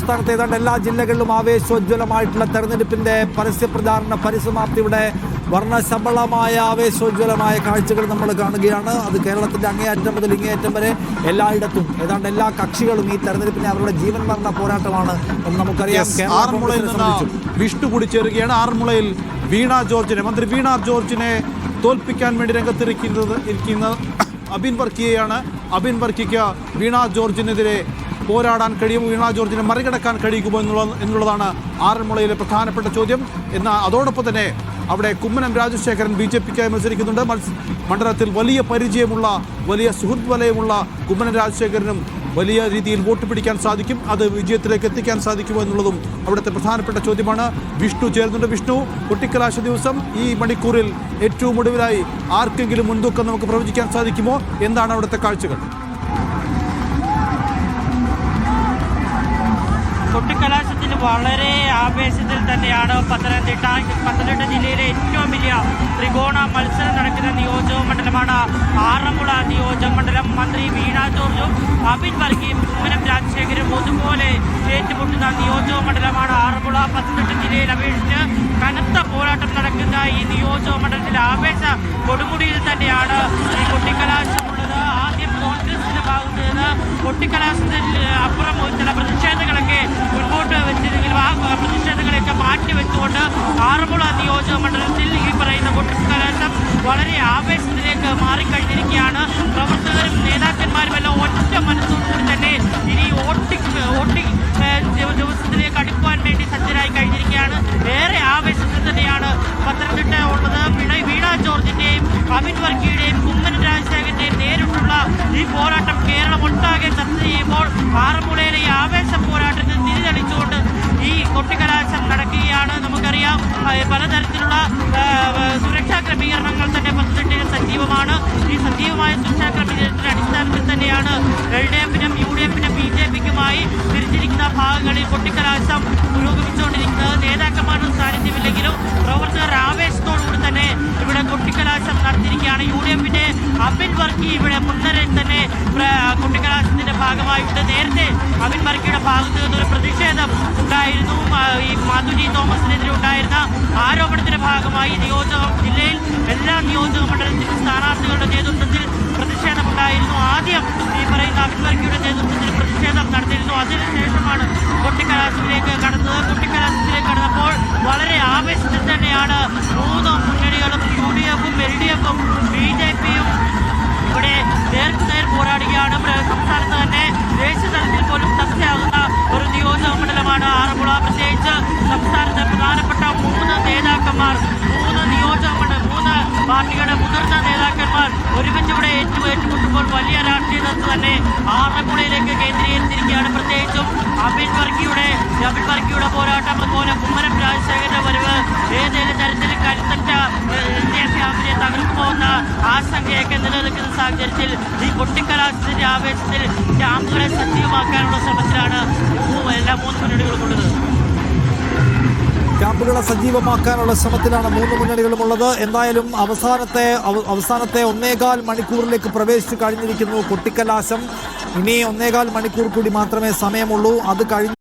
സംസ്ഥാനത്തെ ഏതാണ്ട് എല്ലാ ജില്ലകളിലും ആവേശോജ്വലമായിട്ടുള്ള തെരഞ്ഞെടുപ്പിന്റെ പരസ്യപ്രചാരണ പരിസമാപ്തിയുടെ വർണ്ണശബളമായ ആവേശോജ്വലമായ കാഴ്ചകൾ നമ്മൾ കാണുകയാണ്. അത് കേരളത്തിന്റെ അങ്ങേയറ്റം മുതൽ ഇങ്ങേയറ്റം വരെ എല്ലായിടത്തും ഏതാണ്ട് എല്ലാ കക്ഷികളും ഈ തെരഞ്ഞെടുപ്പിനെ അവരുടെ ജീവൻ മരണ പോരാട്ടമാണ് എന്ന് നമുക്കറിയാം. ആറന്മുളയിൽ നിന്ന് വിഷ്ണു കൂടി ചേരുകയാണ്. ആറന്മുളയിൽ മന്ത്രി വീണ ജോർജിനെ തോൽപ്പിക്കാൻ വേണ്ടി രംഗത്തിരിക്കുന്ന അബിൻ വർക്കിയെയാണ്. അബിൻ വർക്കിക്ക് വീണ ജോർജിനെതിരെ പോരാടാൻ കഴിയുമോ, വീണ ജോർജിനെ മറികടക്കാൻ കഴിയുമോ എന്നുള്ളതാണ് ആറന്മുളയിലെ പ്രധാനപ്പെട്ട ചോദ്യം. എന്നാൽ അതോടൊപ്പം തന്നെ അവിടെ കുമ്മനം രാജശേഖരൻ BJPക്കായി മത്സരിക്കുന്നുണ്ട്. മണ്ഡലത്തിൽ വലിയ പരിചയമുള്ള വലിയ സുഹൃത്ത് വലയമുള്ള കുമ്മനം രാജശേഖരനും വലിയ രീതിയിൽ വോട്ട് പിടിക്കാൻ സാധിക്കും. അത് വിജയത്തിലേക്ക് എത്തിക്കാൻ സാധിക്കുമോ എന്നുള്ളതും അവിടുത്തെ പ്രധാനപ്പെട്ട ചോദ്യമാണ്. വിഷ്ണു ചേർന്നുണ്ട്. വിഷ്ണു, കൊട്ടിക്കലാശ ദിവസം ഈ മണിക്കൂറിൽ ഏറ്റവും ഒടുവിലായി ആർക്കെങ്കിലും മുൻതൂക്കം നമുക്ക് പ്രവചിക്കാൻ സാധിക്കുമോ? എന്താണ് അവിടുത്തെ കാഴ്ചകൾ? കൊട്ടിക്കലാശത്തിൽ വളരെ ആവേശത്തിൽ തന്നെയാണ് പത്തനംതിട്ട ജില്ലയിലെ ഏറ്റവും വലിയ ത്രികോണ മത്സരം നടക്കുന്ന നിയോജക മണ്ഡലമാണ് ആറന്മുള നിയോജക മണ്ഡലം. മന്ത്രി വീണ ജോർജും അബിൻ വർക്കിയും കുമ്മനം രാജശേഖരും ഒരുപോലെ ഏറ്റുമുട്ടുന്ന നിയോജക മണ്ഡലമാണ് ആറന്മുള. പത്തനംതിട്ട ജില്ലയിൽ അപേക്ഷിച്ച് കനത്ത പോരാട്ടം നടക്കുന്ന ഈ നിയോജക മണ്ഡലത്തിലെ ആവേശ കൊടുമുടിയിൽ തന്നെയാണ് ഈ കൊട്ടിക്കലാശമുള്ളത്. ആദ്യം കോൺഗ്രസിന്റെ ഭാഗത്ത് നിന്ന് കൊട്ടിക്കലാശത്തിൽ അപ്പുറം ചില പ്രതിഷേധങ്ങളൊക്കെ മുൻപോട്ട് വെച്ചിരുന്നെങ്കിലും ആ പ്രതിഷേധങ്ങളെയൊക്കെ മാറ്റിവെച്ചുകൊണ്ട് ആറന്മുള നിയോജക മണ്ഡലത്തിൽ ഈ പറയുന്ന കൊട്ടിക്കലാശം വളരെ ആവേശത്തിലേക്ക് മാറിക്കഴിഞ്ഞിരിക്കുകയാണ്. പ്രവർത്തകരും നേതാക്കന്മാരും എല്ലാം ഒറ്റ മനസ്സോടുകൂടി തന്നെ ഇനി വോട്ടിംഗ് ദിവസത്തിലേക്ക് അടുക്കുവാൻ വേണ്ടി സജ്ജരായി കഴിഞ്ഞിരിക്കുകയാണ്. ഏറെ ആവേശത്തിൽ തന്നെയാണ് പത്തനംതിട്ട ഉള്ളത്. വീണ ജോർജിന്റെയും അബിൻ വർക്കിയുടെയും കുമ്മനം രാജശേഖരന്റെയും നേരിട്ടുള്ള ഈ പോരാട്ടം കേരളം ഒട്ടാകെ ചർച്ച ചെയ്യുമ്പോൾ ആറന്മുളയിലെ ഈ ആവേശ പോരാട്ടത്തിൽ തിരിതെളിച്ചുകൊണ്ട് ഈ കൊട്ടിക്കലാശം നടക്കുകയാണ്. നമുക്കറിയാം പലതരത്തിലുള്ള സുരക്ഷാ ക്രമീകരണങ്ങൾ തന്നെ പത്തനംതിട്ടയിൽ സജീവമാണ്. ഈ സജീവമായ സുരക്ഷാ ക്രമീകരണത്തിന്റെ അടിസ്ഥാനത്തിൽ തന്നെയാണ് LDFനും UDFനും BJPക്കുമായി തിരിച്ചിരിക്കുന്ന ഭാഗങ്ങളിൽ കൊട്ടിക്കലാശം പുരോഗമിച്ചുകൊണ്ടിരിക്കുന്നത്. നേതാക്കന്മാരുടെ സാന്നിധ്യമില്ലെങ്കിലും പ്രവർത്തകർ ആവേശത്തോടുകൂടി തന്നെ ഇവിടെ കൊട്ടിക്കലാശം നടത്തിയിരിക്കുകയാണ്. UDFന്റെ അബിൻ വർക്കി ഇവിടെ മുൻനിരയിൽ തന്നെ കൊട്ടിക്കലാശത്തിന്റെ ഭാഗമായിട്ട് നേരത്തെ അബിൻ വർക്കിയുടെ ഭാഗത്ത് നിന്നൊരു പ്രതിഷേധം ഉണ്ടായിരുന്നു. ഈ മാധുജി തോമസിനെതിരെ ഉണ്ടായിരുന്ന ആരോപണത്തിന്റെ ഭാഗമായി ജില്ലയിൽ എല്ലാ നിയോജക മണ്ഡലത്തിലും സ്ഥാനാർത്ഥികളുടെ നേതൃത്വത്തിൽ പ്രതിഷേധമുണ്ടായിരുന്നു. ആദ്യം ഈ പറയുന്ന അബിൻ വർക്കിയുടെ നേതൃത്വത്തിൽ പ്രതിഷേധം നടത്തിയിരുന്നു. അതിനുശേഷമാണ് കൊട്ടിക്കലാശത്തിലേക്ക് കടന്നത്. കൊട്ടിക്കലാശത്തിലേക്ക് കടന്നപ്പോൾ വളരെ ആവേശത്തിൽ തന്നെയാണ് മൂന്ന് മുന്നണികളും UDFും LDFും BJPയും ഇവിടെ നേർക്കുനേർ പോരാടുകയാണ്. സംസ്ഥാനത്ത് തന്നെ ദേശീയ തലത്തിൽ പോലും ചർച്ചയാകുന്ന ഒരു നിയോജക മണ്ഡലമാണ് ആറന്മുള. പ്രത്യേകിച്ച് സംസ്ഥാനത്തെ പ്രധാനപ്പെട്ട മൂന്ന് നേതാക്കന്മാർ, മൂന്ന് പാർട്ടികളുടെ മുതിർന്ന നേതാക്കന്മാർ ഒരുമിച്ച് ഇവിടെ ഏറ്റുമുട്ടുമ്പോൾ വലിയ രാഷ്ട്രീയ തത്വം തന്നെ ആറന്മുളയിലേക്ക് കേന്ദ്രീകരിച്ചിരിക്കുകയാണ്. പ്രത്യേകിച്ചും അബിൻ വർക്കിയുടെ പോരാട്ടം, അതുപോലെ കുമ്മനം രാജശേഖരന്റെ വരവ് ഏതെങ്കിലും തരത്തിൽ കരുത്തറ്റ ഇന്ത്യ തകർന്നുപോകുന്ന ആശങ്കയൊക്കെ നിലനിൽക്കുന്ന സാഹചര്യത്തിൽ ഈ കൊട്ടിക്കലാശത്തിന്റെ ആവേശത്തിൽ ക്യാമ്പുകളെ സജീവമാക്കാനുള്ള ശ്രമത്തിലാണ് എല്ലാ മൂന്ന് മുന്നണികളും ഉള്ളത്. ക്യാമ്പുകളെ സജീവമാക്കാനുള്ള ശ്രമത്തിലാണ് മൂന്ന് മുന്നണികളും ഉള്ളത്. എന്തായാലും അവസാനത്തെ 1.25 മണിക്കൂറിലേക്ക് പ്രവേശിച്ചു കഴിഞ്ഞിരിക്കുന്നു കൊട്ടിക്കലാശം. ഇനി 1.25 മണിക്കൂർ കൂടി മാത്രമേ സമയമുള്ളൂ. അത് കഴിഞ്ഞ്